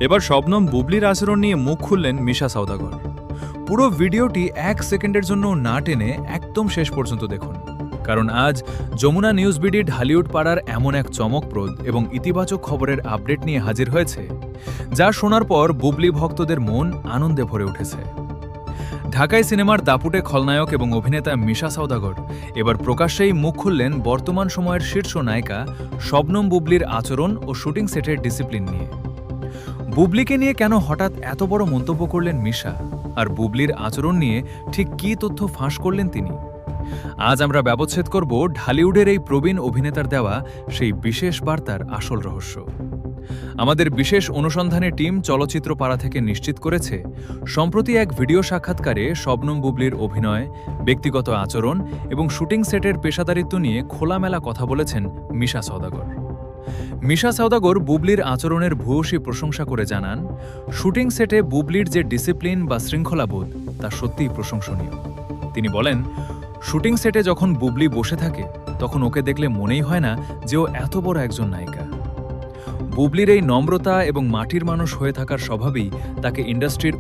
এবার শবনম বুবলির আচরণ নিয়ে মুখ খুললেন মিশা সওদাগর। পুরো ভিডিওটি 1 সেকেন্ডের জন্য না টেনে একদম শেষ পর্যন্ত দেখুন, কারণ আজ যমুনা নিউজ বিডি ঢালিউড পাড়ার এমন এক চমকপ্রদ এবং ইতিবাচক খবরের আপডেট নিয়ে হাজির হয়েছে, যা শোনার পর বুবলি ভক্তদের মন আনন্দে ভরে উঠেছে। ঢাকাই সিনেমার দাপুটে খলনায়ক এবং অভিনেতা মিশা সওদাগর এবার প্রকাশ্যেই মুখ খুললেন বর্তমান সময়ের শীর্ষ নায়িকা শবনম বুবলির আচরণ ও শুটিং সেটের ডিসিপ্লিন নিয়ে। বুবলিকে নিয়ে কেন হঠাৎ এত বড় মন্তব্য করলেন মিশা, আর বুবলির আচরণ নিয়ে ঠিক কী তথ্য ফাঁস করলেন তিনি? আজ আমরা ব্যবচ্ছেদ করব ঢালিউডের এই প্রবীণ অভিনেতার দেওয়া সেই বিশেষ বার্তার আসল রহস্য। আমাদের বিশেষ অনুসন্ধানের টিম চলচ্চিত্র পাড়া থেকে নিশ্চিত করেছে, সম্প্রতি এক ভিডিও সাক্ষাৎকারে শবনম বুবলির অভিনয়, ব্যক্তিগত আচরণ এবং শুটিং সেটের পেশাদারিত্ব নিয়ে খোলামেলা কথা বলেছেন মিশা সওদাগর। মিশা সওদাগর বুবলির আচরণের ভূয়সী প্রশংসা করে জানান, শুটিং সেটে বুবলির যে ডিসিপ্লিন বা শৃঙ্খলাবোধ তা সত্যিই প্রশংসনীয়। তিনি বলেন, শুটিং সেটে যখন বুবলি বসে থাকে তখন ওকে দেখলে মনেই হয় না যে ও এত বড় একজন নায়িকা। বুবলির এই নম্রতা এবং মাটির মানুষ হয়ে থাকার স্বভাবই তাকে ইন্ডাস্ট্রির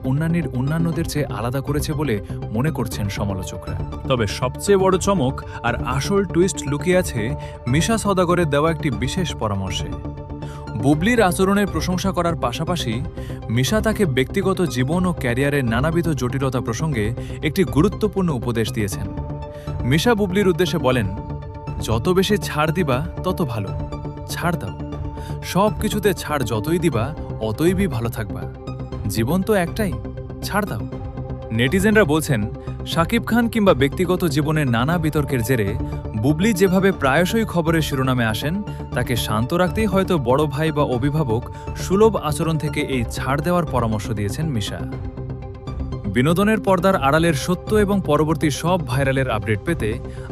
অন্যান্যদের চেয়ে আলাদা করেছে বলে মনে করছেন সমালোচকরা। তবে সবচেয়ে বড় চমক আর আসল টুইস্ট লুকিয়ে আছে মিশা সওদাগরের দেওয়া একটি বিশেষ পরামর্শে। বুবলির আচরণের প্রশংসা করার পাশাপাশি মিশা তাকে ব্যক্তিগত জীবন ও ক্যারিয়ারের নানাবিধ জটিলতা প্রসঙ্গে একটি গুরুত্বপূর্ণ উপদেশ দিয়েছেন। মিশা বুবলির উদ্দেশ্যে বলেন, যত বেশি ছাড় দিবা তত ভালো, ছাড় দাও, সব কিছুতে ছাড় যতই দিবা অতই ভালো থাকবা, জীবন তো একটাই, ছাড় দাও। নেটিজেনরা বলছেন, শাকিব খান কিংবা ব্যক্তিগত জীবনের নানা বিতর্কের জেরে বুবলি যেভাবে প্রায়শই খবরের শিরোনামে আসেন, তাকে শান্ত রাখতেই হয়তো বড় ভাই বা অভিভাবক সুলভ আচরণ থেকে এই ছাড় দেওয়ার পরামর্শ দিয়েছেন মিশা। বিনোদনের পর্দার আড়ালের সত্য এবং পরবর্তী সব ভাইরালের আপডেট পেতে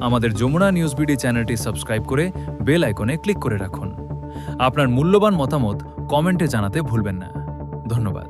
আমাদের যমুনা নিউজ বিডি চ্যানেলটি সাবস্ক্রাইব করে বেল আইকনে ক্লিক করে রাখুন। আপনার মূল্যবান মতামত কমেন্টে জানাতে ভুলবেন না। ধন্যবাদ।